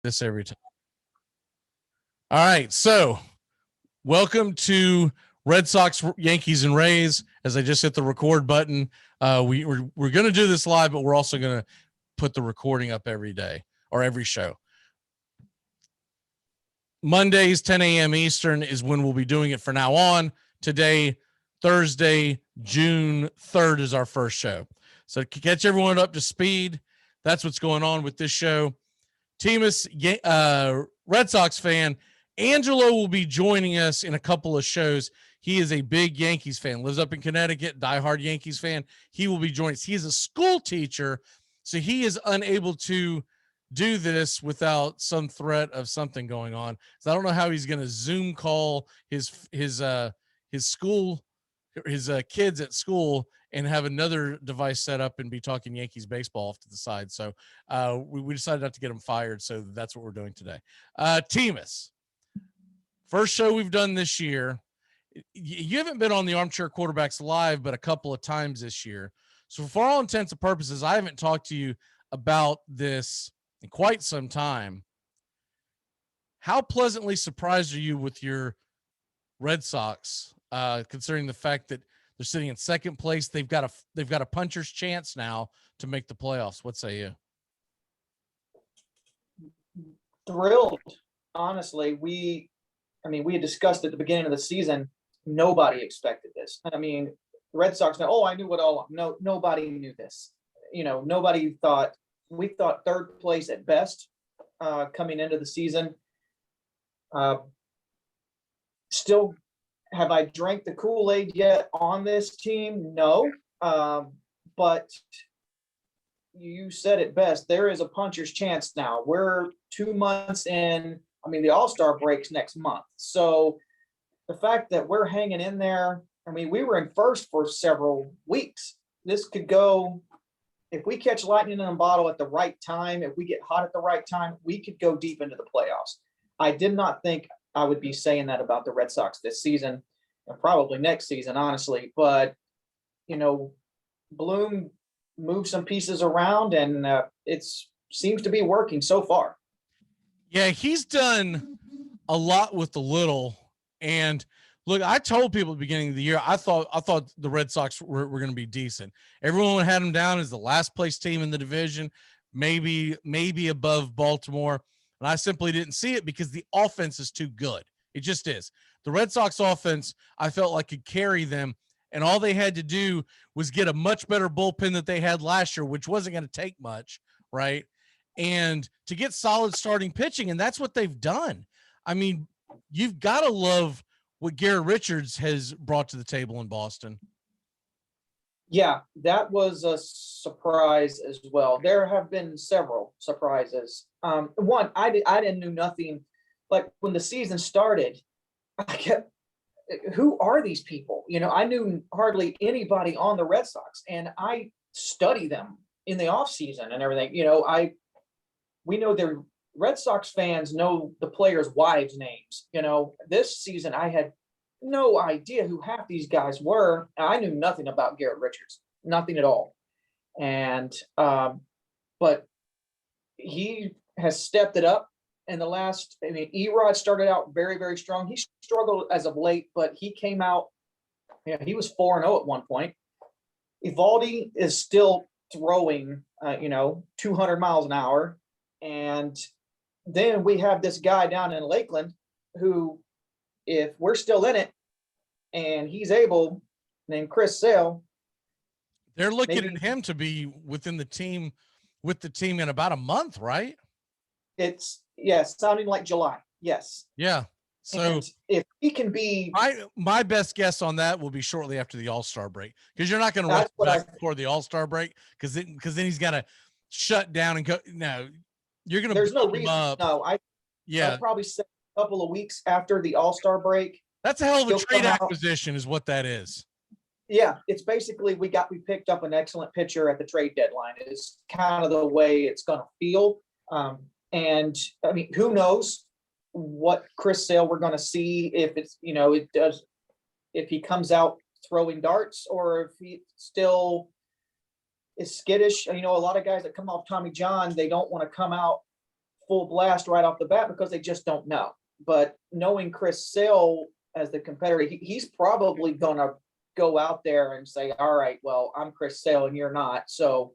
this every time. All right, so welcome to Red Sox, Yankees, and Rays. As I just hit the record button, we're going to do this live, but we're also going to put the recording up every day or every show. Mondays, 10 a.m. Eastern is when we'll be doing it for now on. Today, Thursday, June 3rd is our first show. So to catch everyone up to speed, that's what's going on with this show. Timus, Red Sox fan, Angelo will be joining us in a couple of shows. He is a big Yankees fan, lives up in Connecticut, diehard Yankees fan. He will be joining us. He is a school teacher, so he is unable to do this without some threat of something going on. So I don't know how he's going to Zoom call his school, his kids at school, and have another device set up and be talking Yankees baseball off to the side. So we decided not to get him fired. So that's what we're doing today. Timus, first show we've done this year. You haven't been on the Armchair Quarterbacks Live, but a couple of times this year. So for all intents and purposes, I haven't talked to you about this in quite some time. How pleasantly surprised are you with your Red Sox, considering the fact that they're sitting in second place? They've got a puncher's chance now to make the playoffs. What say you? Thrilled, honestly. We had discussed at the beginning of the season. Nobody expected this. I mean, the Red Sox now, I knew it all. No, nobody knew this. Nobody thought. We thought third place at best coming into the season. Still, have I drank the Kool-Aid yet on this team? No. But you said it best. There is a puncher's chance now. We're 2 months in. The All-Star breaks next month. So the fact that we're hanging in there, we were in first for several weeks. This could go, if we catch lightning in a bottle at the right time, if we get hot at the right time, we could go deep into the playoffs. I did not think I would be saying that about the Red Sox this season, and probably next season, honestly. But, Bloom moved some pieces around, and it seems to be working so far. Yeah, he's done a lot with the little. And look, I told people at the beginning of the year, I thought the Red Sox were going to be decent. Everyone had them down as the last place team in the division, maybe above Baltimore. And I simply didn't see it because the offense is too good. It just is. The Red Sox offense, I felt like could carry them. And all they had to do was get a much better bullpen that they had last year, which wasn't going to take much, right? And to get solid starting pitching. And that's what they've done. You've got to love what Garrett Richards has brought to the table in Boston. Yeah, that was a surprise as well. There have been several surprises. One, I didn't know nothing. Like when the season started, I kept, who are these people? I knew hardly anybody on the Red Sox, and I study them in the offseason and everything. We know they're Red Sox fans know the players' wives' names. This season I had no idea who half these guys were. I knew nothing about Garrett Richards, nothing at all. And but he has stepped it up in the last. Erod started out very, very strong. He struggled as of late, but he came out. He was 4-0 at one point. Evaldi is still throwing, 200 miles an hour. And then we have this guy down in Lakeland who, if we're still in it and he's able, named Chris Sale. They're looking at him to be with the team in about a month, right? It's sounding like July. Yes. Yeah. So and if he can be, my best guess on that will be shortly after the All-Star break, because you're not going to rush back before the All-Star break, because then he's got to shut down and go. No, you're going to. There's no reason. No, I'd probably say a couple of weeks after the All-Star break. That's a hell of a trade acquisition, is what that is. Yeah, it's basically we picked up an excellent pitcher at the trade deadline. It's kind of the way it's going to feel. And who knows what Chris Sale we're going to see, if it's, if he comes out throwing darts or if he still is skittish. A lot of guys that come off Tommy John, they don't want to come out full blast right off the bat because they just don't know. But knowing Chris Sale as the competitor, he's probably going to go out there and say, all right, well, I'm Chris Sale and you're not. So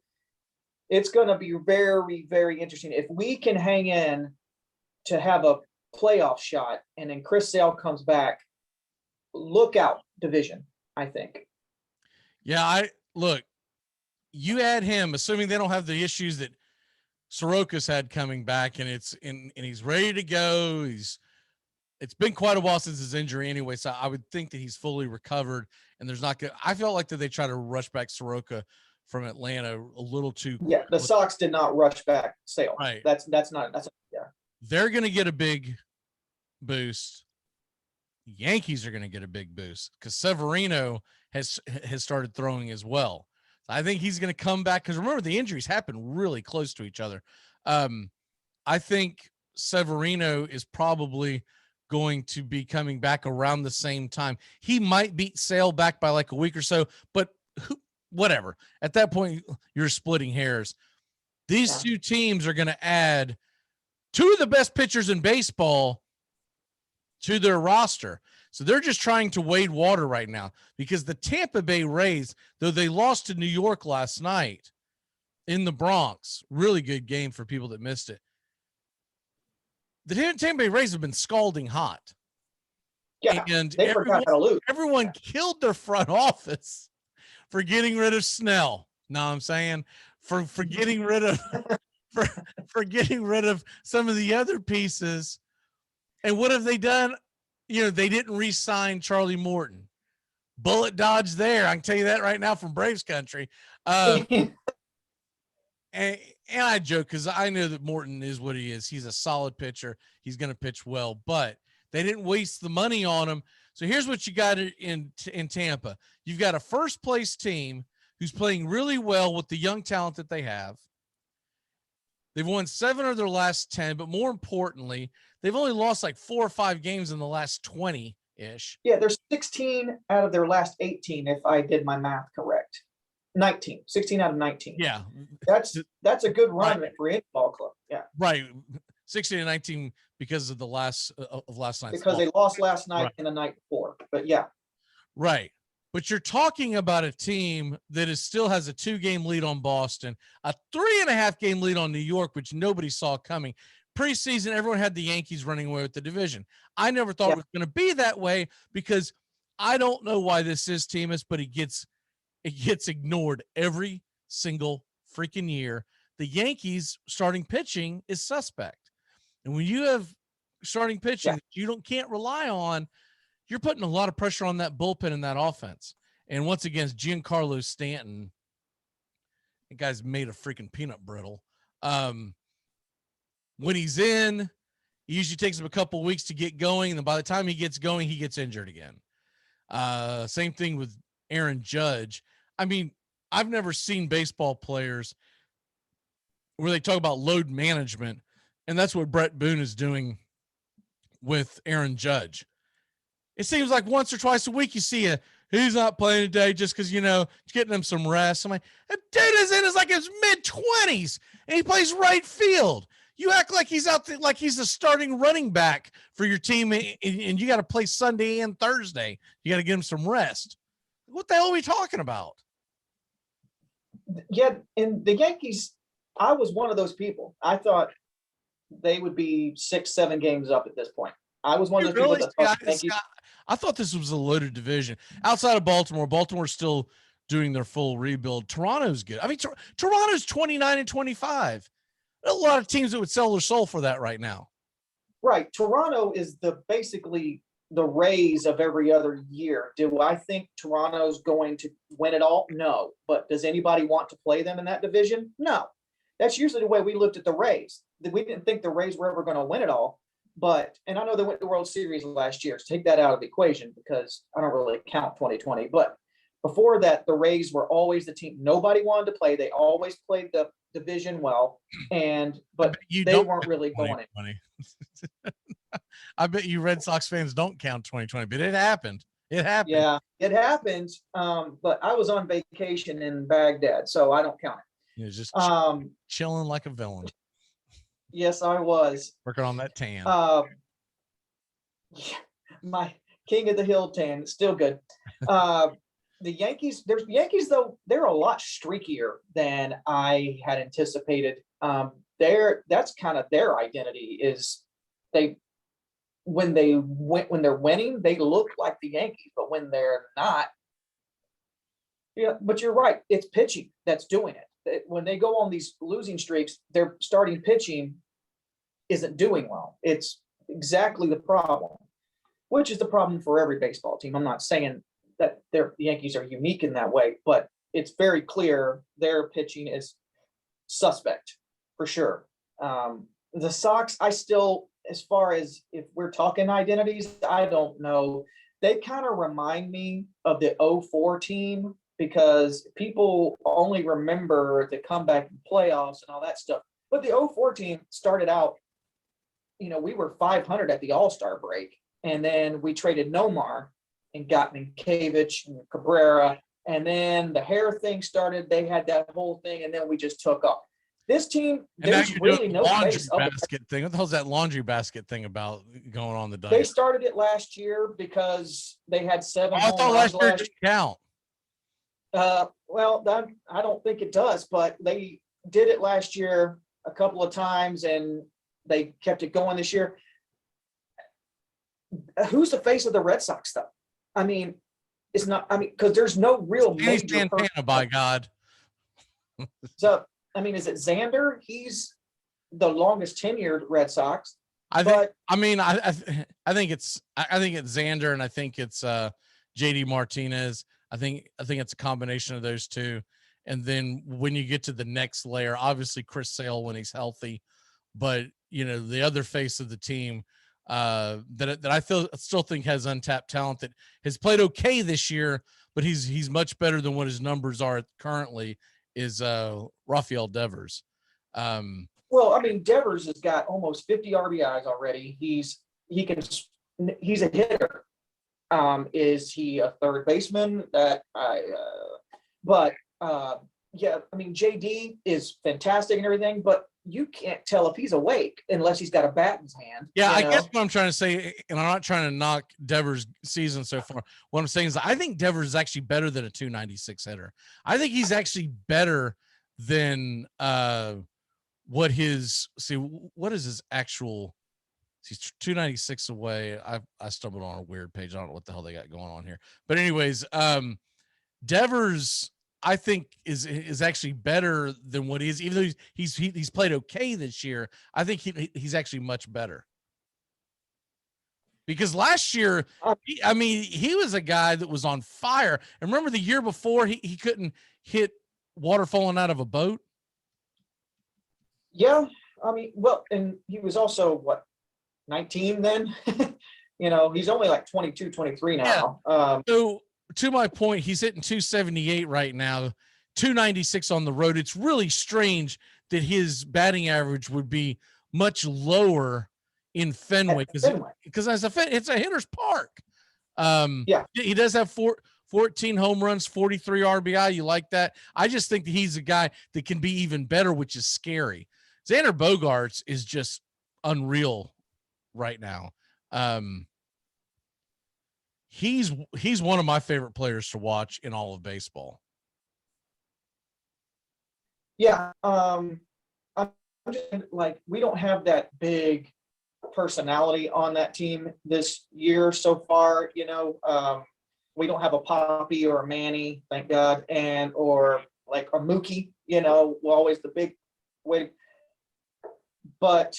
it's going to be very, very interesting. If we can hang in to have a playoff shot and then Chris Sale comes back, look out division, I think. Yeah, look, you add him, assuming they don't have the issues that Soroka's had coming back, and he's ready to go. It's been quite a while since his injury anyway, so I would think that he's fully recovered, and there's not good. I felt like that they try to rush back Soroka from Atlanta a little too. Yeah, the Sox did not rush back Sale. Right. That's yeah. They're going to get a big boost. Yankees are going to get a big boost because Severino has started throwing as well. I think he's going to come back because remember the injuries happen really close to each other. I think Severino is probably going to be coming back around the same time. He might beat Sale back by like a week or so, but whatever. At that point, you're splitting hairs. These two teams are going to add two of the best pitchers in baseball to their roster. So they're just trying to wade water right now because the Tampa Bay Rays, though they lost to New York last night in the Bronx, really good game for people that missed it. The Tampa Bay Rays have been scalding hot. Yeah, and they forgot how to lose. Everyone killed their front office for getting rid of Snell. Know what I'm saying? For getting rid of for getting rid of some of the other pieces. And what have they done? You know, they didn't re-sign Charlie Morton. Bullet dodge there. I can tell you that right now from Braves country. And I joke because I know that Morton is what he is. He's a solid pitcher. He's going to pitch well, but they didn't waste the money on him. So here's what you got in Tampa. You've got a first place team who's playing really well with the young talent that they have. They've won 7 of their last 10, but more importantly, they've only lost like 4 or 5 games in the last 20-ish. Yeah, there's 16 out of their last 18, if I did my math correct. 16 out of 19. Yeah. That's a good run for any ball club. Yeah. Right. 16 and 19 because of the last night. Because they lost last night and the night before. But yeah. Right. But you're talking about a team that still has a 2-game lead on Boston, a 3.5-game lead on New York, which nobody saw coming. Preseason, everyone had the Yankees running away with the division. I never thought it was going to be that way because I don't know why this is, Teamus, but it gets ignored every single freaking year. The Yankees starting pitching is suspect. And when you have starting pitching that you can't rely on, you're putting a lot of pressure on that bullpen and that offense. And once again, Giancarlo Stanton, the guy's made of freaking peanut brittle. When he's in, he usually takes him a couple of weeks to get going. And then by the time he gets going, he gets injured again. Same thing with Aaron Judge. I mean, I've never seen baseball players where they talk about load management. And that's what Brett Boone is doing with Aaron Judge. It seems like once or twice a week you see he's not playing today just because, it's getting him some rest. I'm like, that dude is in his mid-20s and he plays right field. You act like he's out there, like he's the starting running back for your team, and you got to play Sunday and Thursday. You got to get him some rest. What the hell are we talking about? Yeah, and the Yankees, I was one of those people. I thought they would be 6-7 games up at this point. I was one of those people that thought Yankees. I thought this was a loaded division. Outside of Baltimore's still doing their full rebuild. Toronto's good. I mean, Toronto's 29-25. A lot of teams that would sell their soul for that right now. Right. Toronto is basically the Rays of every other year. Do I think Toronto's going to win it all? No. But does anybody want to play them in that division? No. That's usually the way we looked at the Rays. We didn't think the Rays were ever going to win it all. And I know they went to the World Series last year. So take that out of the equation because I don't really count 2020. But before that, the Rays were always the team nobody wanted to play. They always played the division well, but they weren't really going it. I bet you Red Sox fans don't count 2020, but it happened. It happened. Yeah, it happened. But I was on vacation in Baghdad, so I don't count it. You're just chilling like a villain. Yes, I was. Working on that tan. Yeah, my king of the hill tan, still good. The Yankees, though, they're a lot streakier than I had anticipated. That's kind of their identity is they when they're winning, they look like the Yankees, but when they're not, yeah, but you're right, it's pitching that's doing it. When they go on these losing streaks, their starting pitching isn't doing well. It's exactly the problem, which is the problem for every baseball team. I'm not saying that the Yankees are unique in that way, but it's very clear their pitching is suspect for sure. The Sox, I still, as far as if we're talking identities, I don't know. They kind of remind me of the '04 team because people only remember the comeback in playoffs and all that stuff. But the '04 team started out, we were 500 at the All-Star break. And then we traded Nomar and got Minkiewicz and Cabrera. And then the hair thing started. They had that whole thing. And then we just took off. This team, there's really no laundry face basket thing. What the hell's that laundry basket thing about going on the diet? They started it last year because they had 7 I thought last year didn't count. Well, I don't think it does, but they did it last year a couple of times and they kept it going this year. Who's the face of the Red Sox, though? I mean, it's not. I mean, because there's no real major. Santana, by God. So, I mean, is it Xander? He's the longest tenured Red Sox. I think it's Xander, and I think it's JD Martinez. I think it's a combination of those two. And then when you get to the next layer, obviously Chris Sale when he's healthy, but the other face of the team that I still think has untapped talent that has played okay this year, but he's much better than what his numbers are currently is Rafael Devers. Well, I mean, Devers has got almost 50 RBIs already. He's a hitter. Is he a third baseman? Yeah, I mean, JD is fantastic and everything, but you can't tell if he's awake unless he's got a bat in his hand. Yeah, I guess what I'm trying to say, and I'm not trying to knock Devers' season so far. What I'm saying is I think Devers is actually better than a 296 hitter. I think he's actually better than what is his actual. He's 296 away. I stumbled on a weird page. I don't know what the hell they got going on here. But anyways, Devers I think is actually better than what he is, even though he's played okay this year. I think he's actually much better. Because last year, he was a guy that was on fire. And remember the year before he couldn't hit water falling out of a boat? Yeah. I mean, well, and he was also what, 19 then? He's only like 22, 23 now. Yeah. So to my point, he's hitting 278 right now, 296 on the road. It's really strange that his batting average would be much lower in Fenway because it's a hitter's park. Yeah, he does have 14 home runs, 43 RBI. You like that? I just think that he's a guy that can be even better, which is scary. Xander Bogaerts is just unreal right now. He's one of my favorite players to watch in all of baseball. Yeah. I'm just like, we don't have that big personality on that team this year so far. We don't have a Poppy or a Manny, thank God, or like a Mookie, always the big way. But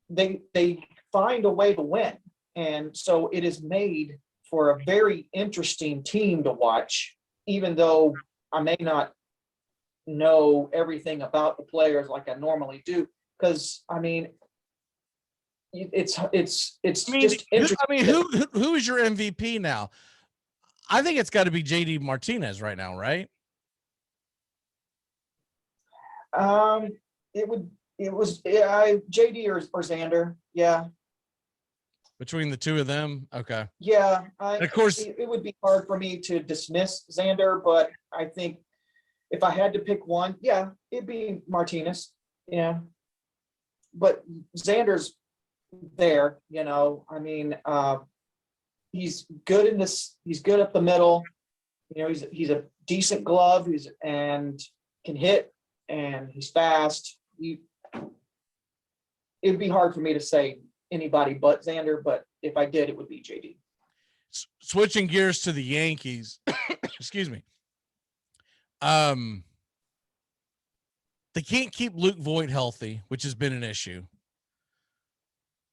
they find a way to win. And so it is made for a very interesting team to watch, even though I may not know everything about the players like I normally do. Because I mean, it's just interesting. I mean, who is your MVP now? I think it's got to be JD Martinez right now, right? It was JD or Xander. Yeah. Between the two of them. Okay. Yeah. Of course, it would be hard for me to dismiss Xander, but I think if I had to pick one, yeah, it'd be Martinez. Yeah. but Xander's there, you know, I mean, he's good in this, he's good up the middle. You know, he's a decent glove, and can hit, and he's fast. It'd be hard for me to say anybody but Xander, but if I did, it would be JD. Switching gears to the Yankees, excuse me. They can't keep Luke Voit healthy, which has been an issue.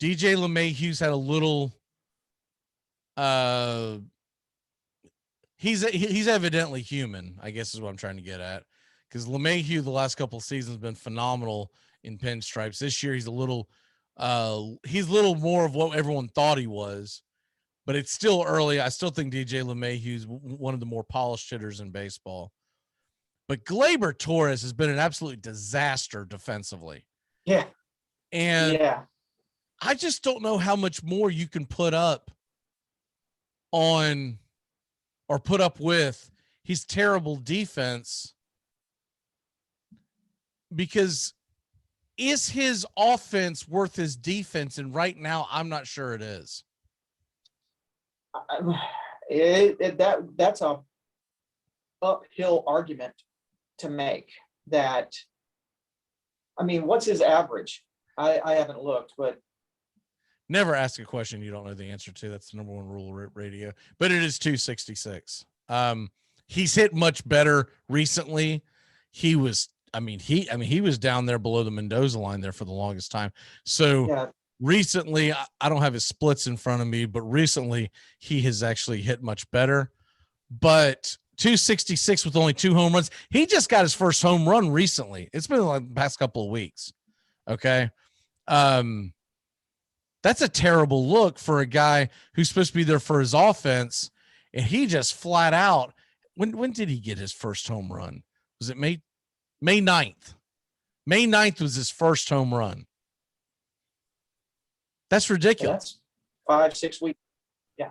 DJ LeMahieu's had a little. He's evidently human, I guess is what I'm trying to get at. Because LeMahieu the last couple of seasons has been phenomenal in pinstripes. This year he's a little more of what everyone thought he was, but it's still early. I still think DJ LeMahieu is one of the more polished hitters in baseball. But Gleyber Torres has been an absolute disaster defensively. Yeah. And yeah. I just don't know how much more you can put up on or put up with his terrible defense, because is his offense worth his defense? And right now, I'm not sure it is. That's a uphill argument to make. That, I mean, what's his average? I haven't looked, but never ask a question you don't know the answer to. That's the number one rule of radio, but it is 266. He's hit much better recently. He was down there below the Mendoza line there for the longest time. So yeah. Recently, I don't have his splits in front of me, but recently he has actually hit much better. But 266 with only 2 home runs. He just got his first home run recently. It's been like the past couple of weeks. Okay. That's a terrible look for a guy who's supposed to be there for his offense. And he just flat out, when did he get his first home run? Was it May 9th? May 9th was his first home run. That's ridiculous. That's 5-6 weeks. Yeah.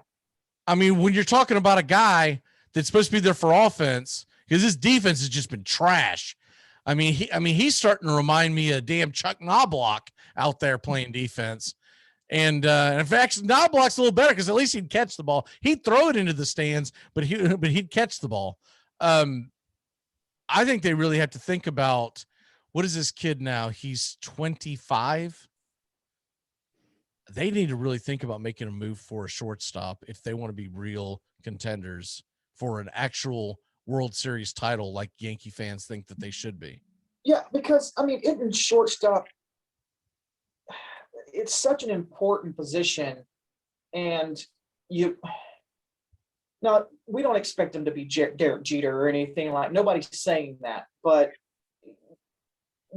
I mean, when you're talking about a guy that's supposed to be there for offense, because his defense has just been trash. He's starting to remind me of damn Chuck Knobloch out there playing defense. And in fact, Knobloch's a little better because at least he'd catch the ball. He'd throw it into the stands, but he'd catch the ball. I think they really have to think about, what is this kid now? He's 25. They need to really think about making a move for a shortstop if they want to be real contenders for an actual World Series title like Yankee fans think that they should be. Yeah, because, I mean, in shortstop, it's such an important position, and now we don't expect him to be Derek Jeter or anything like. Nobody's saying that, but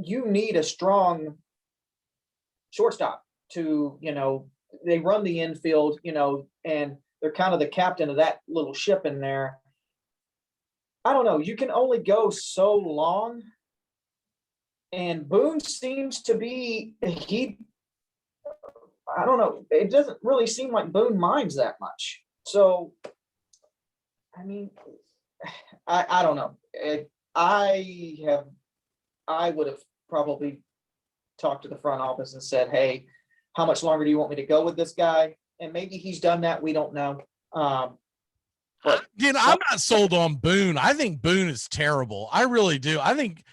you need a strong shortstop to, they run the infield, and they're kind of the captain of that little ship in there. I don't know. You can only go so long, and Boone seems to be I don't know. It doesn't really seem like Boone minds that much. So, I mean, I don't know. I would have probably talked to the front office and said, hey, how much longer do you want me to go with this guy? And maybe he's done that. We don't know. I'm not sold on Boone. I think Boone is terrible. I really do. I think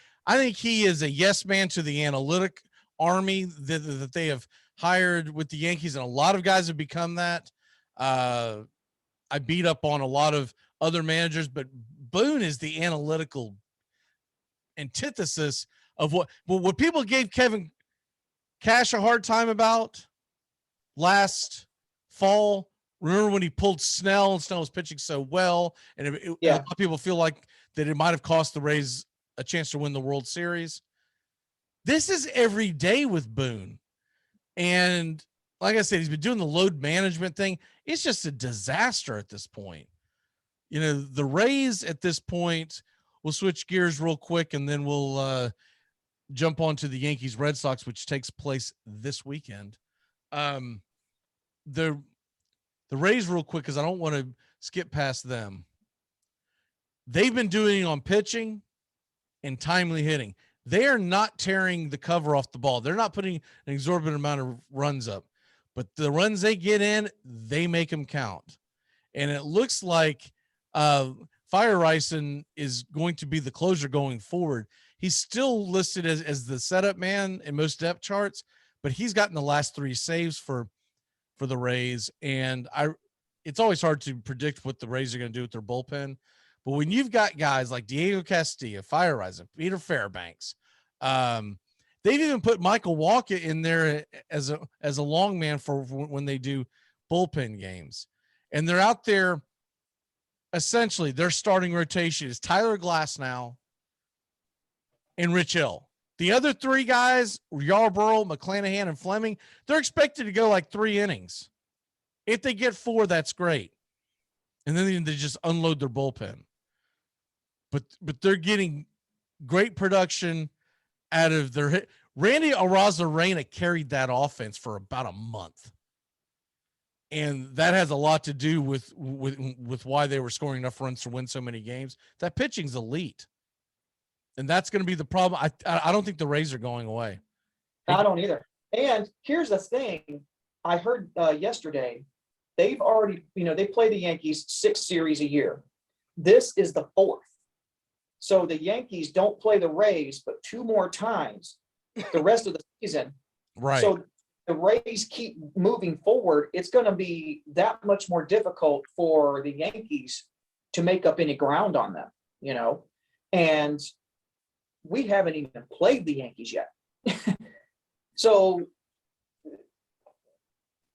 he is a yes man to the analytic army that they have hired with the Yankees, and a lot of guys have become that. I beat up on a lot of other managers, but Boone is the analytical antithesis of what people gave Kevin Cash a hard time about last fall. Remember when he pulled Snell, and Snell was pitching so well, and a lot of people feel like that it might have cost the Rays a chance to win the World Series. This is every day with Boone. And like I said, he's been doing the load management thing. It's just a disaster at this point. The Rays at this point, we'll switch gears real quick, and then we'll jump on to the Yankees Red Sox, which takes place this weekend. The Rays real quick, because I don't want to skip past them. They've been doing it on pitching and timely hitting. they are not tearing the cover off the ball. They're not putting an exorbitant amount of runs up, but the runs they get in, they make them count. And it looks like Feierreisen is going to be the closer going forward. He's still listed as the setup man in most depth charts, but he's gotten the last 3 saves for the Rays. And it's always hard to predict what the Rays are going to do with their bullpen. But when you've got guys like Diego Castillo, Feierreisen, Peter Fairbanks, they've even put Michael Walker in there as a long man for when they do bullpen games. And they're out there, essentially, their starting rotation is Tyler Glasnow and Rich Hill. The other 3 guys, Yarborough, McClanahan, and Fleming, they're expected to go like 3 innings. If they get 4, that's great. And then they just unload their bullpen. But they're getting great production out of their hit. Randy Arozarena carried that offense for about a month. And that has a lot to do with why they were scoring enough runs to win so many games. That pitching's elite. And that's going to be the problem. I don't think the Rays are going away. I don't either. And here's the thing. I heard yesterday, they've already, they play the Yankees 6 series a year. This is the 4th. So the Yankees don't play the Rays, but 2 more times the rest of the season. Right. So the Rays keep moving forward. It's going to be that much more difficult for the Yankees to make up any ground on them, and we haven't even played the Yankees yet. So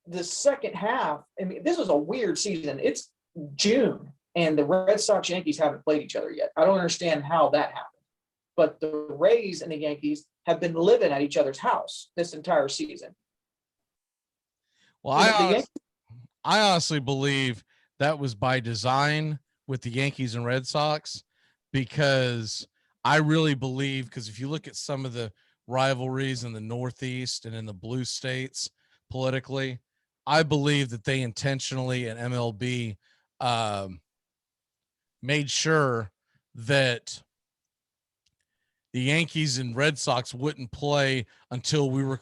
the second half, this is a weird season. It's June and the Red Sox Yankees haven't played each other yet. I don't understand how that happened, but the Rays and the Yankees have been living at each other's house this entire season. Well, I honestly believe that was by design with the Yankees and Red Sox, because I really believe, because if you look at some of the rivalries in the Northeast and in the blue states politically, I believe that they intentionally and MLB made sure that the Yankees and Red Sox wouldn't play until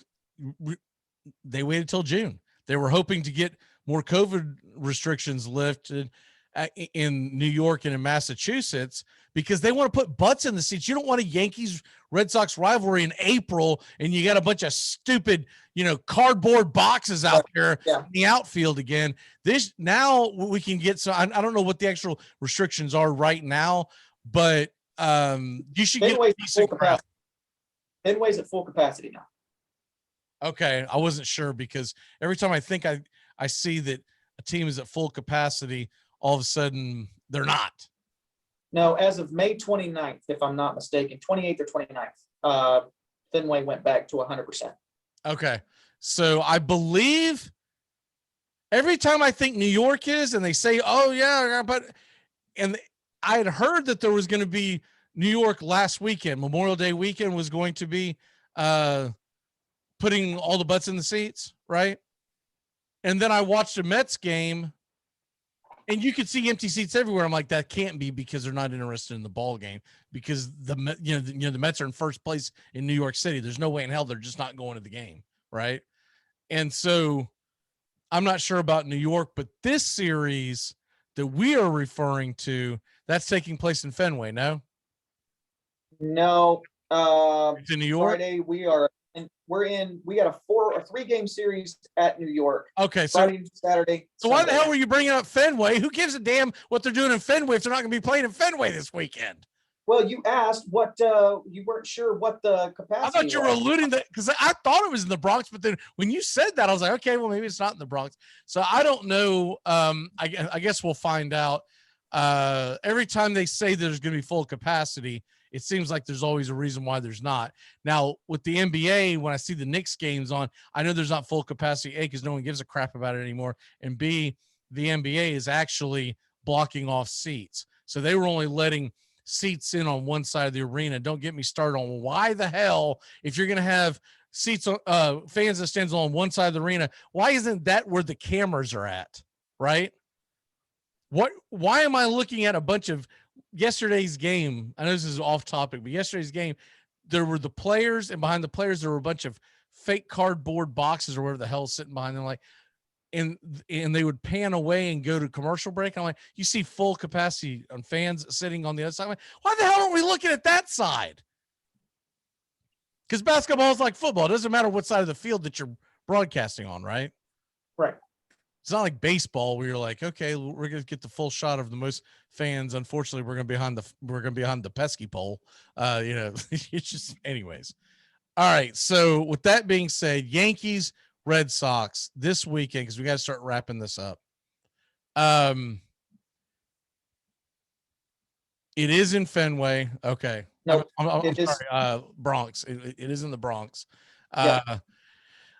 they waited till June. They were hoping to get more COVID restrictions lifted in New York and in Massachusetts, because they want to put butts in the seats. You don't want a Yankees Red Sox rivalry in April and you got a bunch of stupid, cardboard boxes out there in the outfield again. This now we can get some. I don't know what the actual restrictions are right now, but you should get a decent crowd. Fenway's at full capacity now. Okay, I wasn't sure, because every time I think I see that a team is at full capacity, all of a sudden they're not. No, as of May 29th, if I'm not mistaken, 28th or 29th, Fenway went back to 100%. Okay, so I believe every time I think New York is, and they say, oh yeah, but, and I had heard that there was going to be New York last weekend, Memorial Day weekend was going to be putting all the butts in the seats, right? And then I watched a Mets game, and you could see empty seats everywhere. I'm like, that can't be, because they're not interested in the ball game, because the Mets are in first place in New York City. There's no way in hell they're just not going to the game, right? And so I'm not sure about New York, but this series that we are referring to, that's taking place in Fenway, no? No. It's in New York? Friday, we got a 3-game series at New York. Okay, so Friday, Saturday. So Sunday. why the hell were you bringing up Fenway? Who gives a damn what they're doing in Fenway if they're not going to be playing in Fenway this weekend? Well, you asked what you weren't sure what the capacity. I thought you were alluding that, because I thought it was in the Bronx, but then when you said that, I was like, okay, well maybe it's not in the Bronx. So I don't know. I guess we'll find out. Every time they say there's going to be full capacity, it seems like there's always a reason why there's not. Now, with the NBA, when I see the Knicks games on, I know there's not full capacity, A, because no one gives a crap about it anymore, and B, the NBA is actually blocking off seats. So they were only letting seats in on one side of the arena. Don't get me started on why the hell, if you're going to have seats, fans that stands on one side of the arena, why isn't that where the cameras are at, right? Why am I looking at a bunch of yesterday's game? I know this is off topic, but yesterday's game, there were the players, and behind the players there were a bunch of fake cardboard boxes or whatever the hell sitting behind them, like, and they would pan away and go to commercial break. I'm like, you see full capacity on fans sitting on the other side. I'm like, why the hell aren't we looking at that side? Because basketball is like football. It doesn't matter what side of the field that you're broadcasting on, right? Right. It's not like baseball where you're like, okay, we're gonna get the full shot of the most fans. Unfortunately, we're gonna be behind the pesky pole. It's just, anyways. All right. So with that being said, Yankees, Red Sox this weekend, because we got to start wrapping this up. It is in Fenway. Okay. No, I'm sorry. Bronx. It is in the Bronx. Yeah.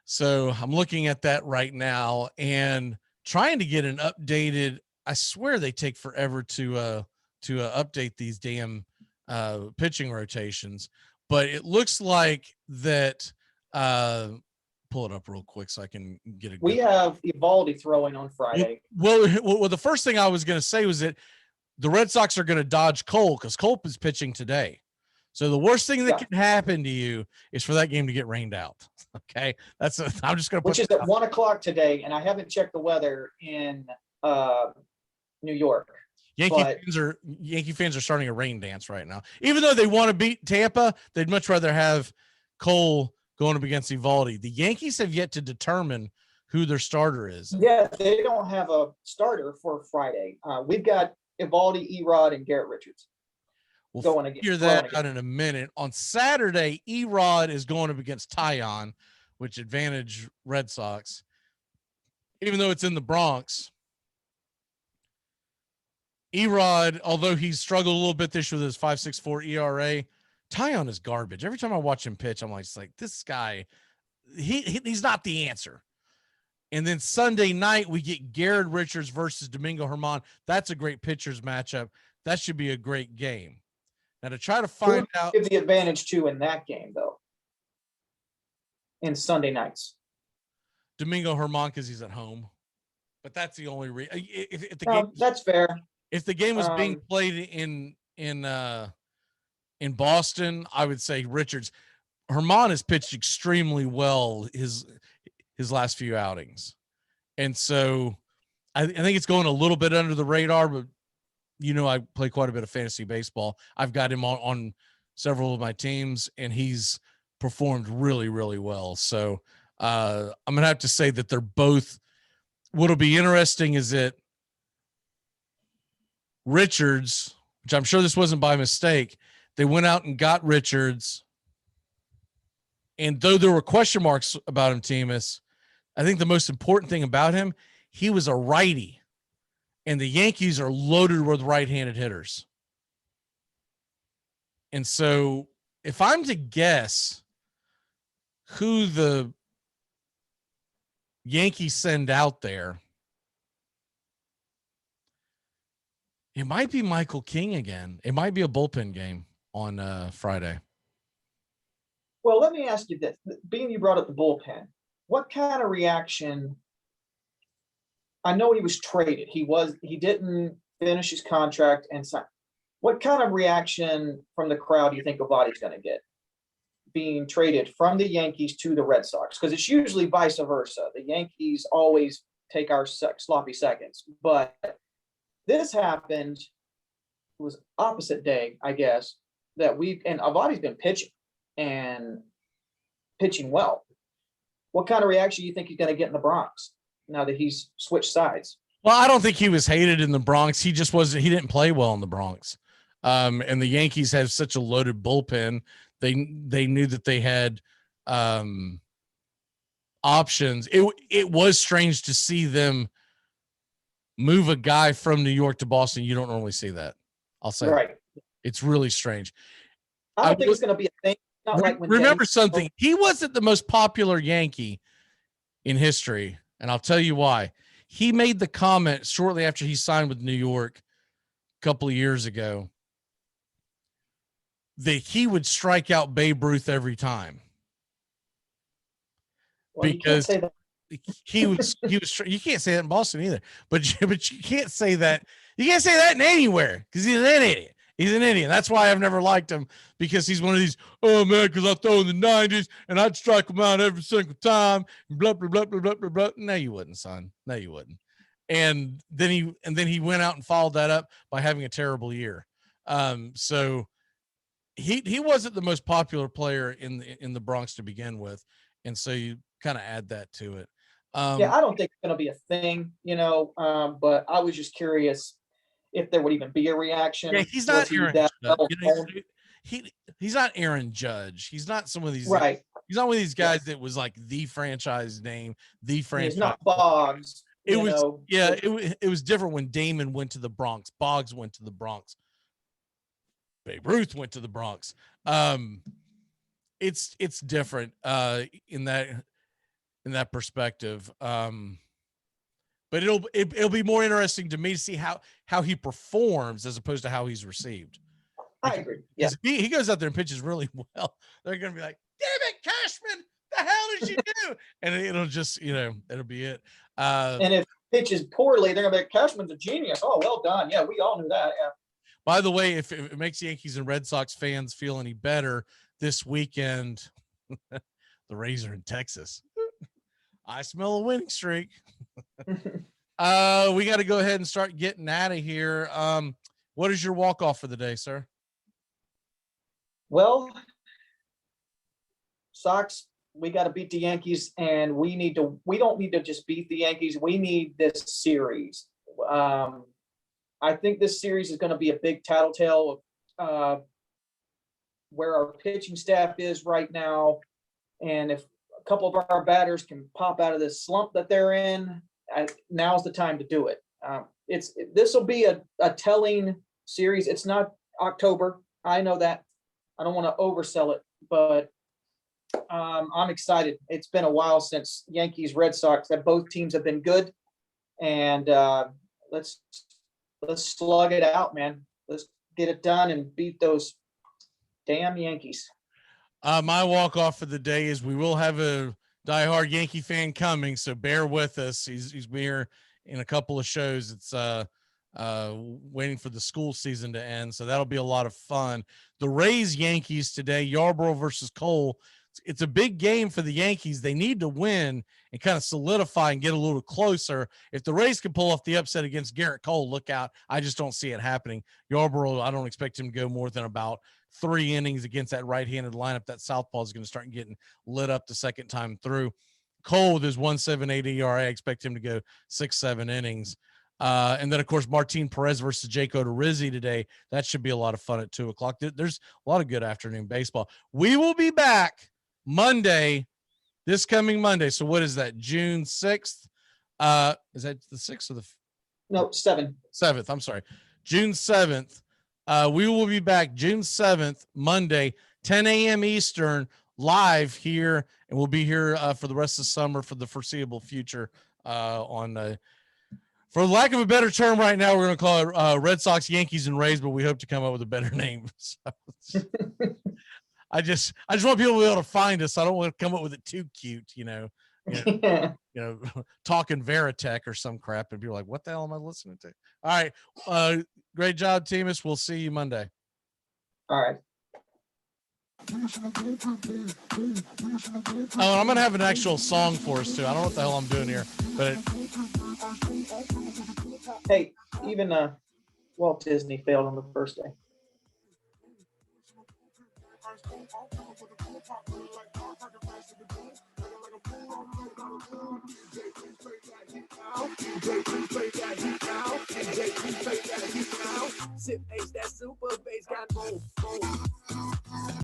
So I'm looking at that right now and trying to get an updated. I swear they take forever to update these damn pitching rotations, but it looks like that. Pull it up real quick so I can get a. We have Evaldi throwing on Friday. Well, the first thing I was going to say was that the Red Sox are going to dodge Cole because Cole is pitching today. So the worst thing that can happen to you is for that game to get rained out. Okay, I'm just going to. Which is at 1:00 today, and I haven't checked the weather in New York. Yankee fans are starting a rain dance right now. Even though they want to beat Tampa, they'd much rather have Cole going up against Evaldi. The Yankees have yet to determine who their starter is. Yeah, they don't have a starter for Friday. We've got Evaldi, Erod, and Garrett Richards. We'll figure that out in a minute. On Saturday, Erod is going up against Tyon, which advantage Red Sox. Even though it's in the Bronx, Erod, although he's struggled a little bit this year with his 5.64 ERA, Tyon is garbage. Every time I watch him pitch, I'm like, this guy, he's not the answer. And then Sunday night, we get Garrett Richards versus Domingo Germán. That's a great pitchers matchup. That should be a great game. Now, to try to find out. Give the advantage to in that game, though, in Sunday nights. Domingo Germán, because he's at home. But that's the only reason. That's fair. If the game was being played in Boston, I would say Richards. Germán has pitched extremely well his last few outings. And so I think it's going a little bit under the radar, but I play quite a bit of fantasy baseball. I've got him on several of my teams, and he's performed really, really well. So I'm going to have to say that they're both. What'll be interesting is that Richards, which I'm sure this wasn't by mistake, they went out and got Richards. And though there were question marks about him, Teamus, I think the most important thing about him, he was a righty. And the Yankees are loaded with right-handed hitters. And so if I'm to guess who the Yankees send out there, it might be Michael King again. It might be a bullpen game on Friday. Well, let me ask you this. Being you brought up the bullpen, what kind of reaction? I know he was traded. He didn't finish his contract and sign. What kind of reaction from the crowd do you think Evaldi's going to get being traded from the Yankees to the Red Sox? Because it's usually vice versa. The Yankees always take our sloppy seconds, but this happened. It was opposite day, I guess, and Evaldi's been pitching well. What kind of reaction do you think he's going to get in the Bronx now that he's switched sides? Well, I don't think he was hated in the Bronx. He just wasn't. He didn't play well in the Bronx. And the Yankees have such a loaded bullpen. They knew that they had options. It was strange to see them move a guy from New York to Boston. You don't normally see that. I'll say right. It's really strange. I don't think it's going to be a thing. Not like when remember something. He wasn't the most popular Yankee in history, and I'll tell you why. He made the comment shortly after he signed with New York a couple of years ago that he would strike out Babe Ruth every time. Well, because he was you can't say that in Boston either, but you can't say that. You can't say that in anywhere because he's an idiot. He's an Indian. That's why I've never liked him, because he's one of these, oh man, because I throw in the 90s and I'd strike him out every single time. And blah, blah, blah, blah, blah, blah, blah. No, you wouldn't, son. No, you wouldn't. And then he went out and followed that up by having a terrible year. So he wasn't the most popular player in the Bronx to begin with. And so you kind of add that to it. Yeah, I don't think it's going to be a thing, but I was just curious if there would even be a reaction. Yeah, he's not Aaron Judge. He's not Aaron Judge. He's not some of these. Right. He's not one of these guys that was like the franchise name, the franchise. He's not Boggs. It was different when Damon went to the Bronx. Boggs went to the Bronx. Babe Ruth went to the Bronx. It's different in that perspective. But it'll be more interesting to me to see how he performs as opposed to how he's received. I agree. Yeah. He goes out there and pitches really well. They're going to be like, damn it, Cashman, the hell did you do? And it'll just, it'll be it. And if pitches poorly, they're going to be like, Cashman's a genius. Oh, well done. Yeah, we all knew that. Yeah. By the way, if it makes Yankees and Red Sox fans feel any better, this weekend, the Rays are in Texas. I smell a winning streak. We got to go ahead and start getting out of here. What is your walk-off for the day, sir? Well, Sox, we got to beat the Yankees, and we don't need to just beat the Yankees. We need this series. I think this series is going to be a big tattletale of where our pitching staff is right now. And if a couple of our batters can pop out of this slump that they're in, now's the time to do it. This will be a telling series. It's not October. I know that. I don't want to oversell it, but I'm excited. It's been a while since Yankees, Red Sox, that both teams have been good. And let's slug it out, man. Let's get it done and beat those damn Yankees. My walk-off for the day is we will have a diehard Yankee fan coming, so bear with us. He's here in a couple of shows. It's waiting for the school season to end, so that'll be a lot of fun. The Rays Yankees today, Yarborough versus Cole. It's a big game for the Yankees. They need to win and kind of solidify and get a little closer. If the Rays can pull off the upset against Garrett Cole, look out. I just don't see it happening. Yarborough, I don't expect him to go more than about 3 innings against that right-handed lineup. That southpaw is going to start getting lit up the second time through. Cole with his 1.78 ERA, I expect him to go 6-7 innings. And then, of course, Martin Perez versus Jake Odorizzi today. That should be a lot of fun at 2 o'clock. There's a lot of good afternoon baseball. We will be back Monday, this coming Monday. So what is that, June 6th? Is that the 6th or the No, 7th. 7th, I'm sorry. June 7th. We will be back June 7th, Monday, 10 a.m. Eastern, live here, and we'll be here for the rest of the summer for the foreseeable future on for lack of a better term right now, we're going to call it Red Sox, Yankees, and Rays, but we hope to come up with a better name. So, I just want people to be able to find us. I don't want to come up with it too cute, talking Veritech or some crap, and people are like, what the hell am I listening to? All right. Great job, Teamus. We'll see you Monday. All right. Oh, I'm going to have an actual song for us, too. I don't know what the hell I'm doing here, but hey, even Walt Disney failed on the first day. Sip H, that super